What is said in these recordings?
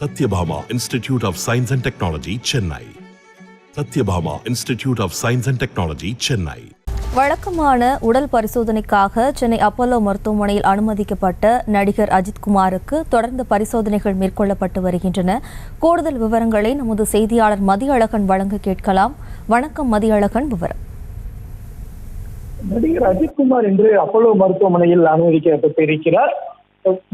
Satyabhama Institute of Science and Technology, Chennai. Satyabhama Institute of Science and Technology, Chennai. வழக்கமான உடல் பரிசோதனைக்காக Chennai Apollo மருத்துவமனையில் அனுமதிக்கப்பட்ட நடிகர் அஜித்குமாருக்கு தொடர்ந்து பரிசோதனைகள் மேற்கொள்ளப்பட்டு வருகின்றன. கூடுதல் விவரங்களை நமது செய்தியாளர் மதியழகன் வழங்க கேட்கலாம். வணக்கம் மதியழகன், விவரம். நடிகர் அஜித்குமார் இன்று அப்போலோ மருத்துவமனையில் அனுமதிக்கப்பட்டிருக்கிறார்.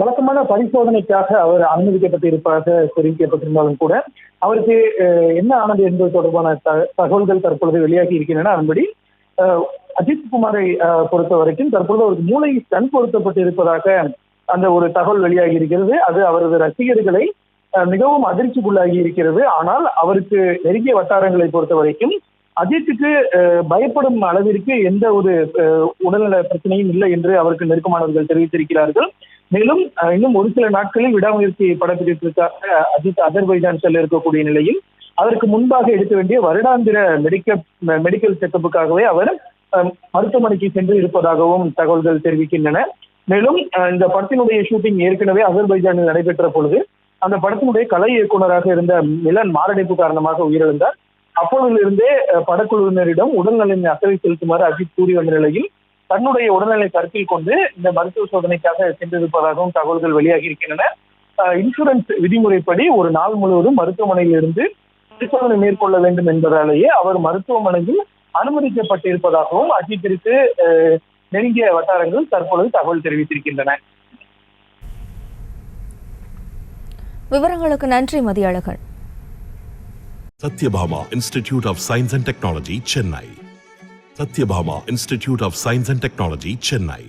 வழக்கமான பரிசோதனைக்காக அவர் அனுமதிக்கப்பட்டிருப்பதாக தெரிவிக்கப்பட்டிருந்தாலும் கூட அவருக்கு என்ன ஆனது என்பது தொடர்பான தகவல்கள் தற்பொழுது வெளியாகி இருக்கின்றன. அதன்படி அஜித்குமாரை பொறுத்த வரைக்கும் தற்பொழுது அவருக்கு மூளை ஸ்டன் பொருத்தப்பட்டிருப்பதாக அந்த ஒரு தகவல் வெளியாகி இருக்கிறது. அது அவரது ரசிகர்களை மிகவும் அதிர்ச்சிக்குள்ளாகி இருக்கிறது. ஆனால் அவருக்கு நெருங்கிய வட்டாரங்களை பொறுத்த வரைக்கும் அஜித்துக்கு பயப்படும் அளவிற்கு எந்த ஒரு உடல்நல பிரச்சனையும் இல்லை என்று அவருக்கு நெருக்கமானவர்கள் தெரிவித்திருக்கிறார்கள். மேலும் இன்னும் ஒரு சில நாட்களில் விடாமுயற்சி படப்பிடிப்பிற்காக அஜித் அஜர்பைஜான் செல்ல இருக்கக்கூடிய நிலையில் அதற்கு முன்பாக எடுக்க வேண்டிய வருடாந்திர மெடிக்கல் செக்கப்புக்காகவே அவர் மருத்துவமனைக்கு சென்று இருப்பதாகவும் தகவல்கள் தெரிவிக்கின்றன. மேலும் இந்த படத்தினுடைய ஷூட்டிங் ஏற்கனவே அஜர்பைஜானில் நடைபெற்ற பொழுது அந்த படத்தினுடைய கலை இயக்குநராக இருந்த மிலன் மாரடைப்பு காரணமாக உயிரிழந்தார். அப்பொழுதிலிருந்தே படக்குழுவினரிடம் உடல்நலின் அக்கறை செலுத்துமாறு அஜித் கூறி வந்த நிலையில் தன்னுடைய உடல்நிலை கருத்தில் கொண்டு இந்த மருத்துவ சோதனைக்காக சென்றிருப்பதாகவும் தகவல்கள் வெளியாகி இருக்கின்றன. இன்சூரன்ஸ் விதிமுறைப்படி ஒரு நாள் முழுவதும் மருத்துவமனையில் இருந்து பரிசோதனை மேற்கொள்ள வேண்டும் என்பதாலேயே அவர் மருத்துவமனையில் அனுமதிக்கப்பட்டிருப்பதாகவும் அஜித்திற்கு நெருங்கிய வட்டாரங்கள் தற்பொழுது தகவல் தெரிவித்திருக்கின்றன. விவரங்களுக்கு நன்றி Mathiyazhagan. Satyabhama Institute of Science and Technology, Chennai. Satyabhama Institute of Science and Technology, Chennai.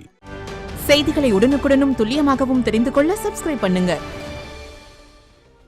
செய்திகளை உடனுக்குடனும் துல்லியமாகவும் தெரிந்து கொள்ள சப்ஸ்கிரைப் பண்ணுங்க.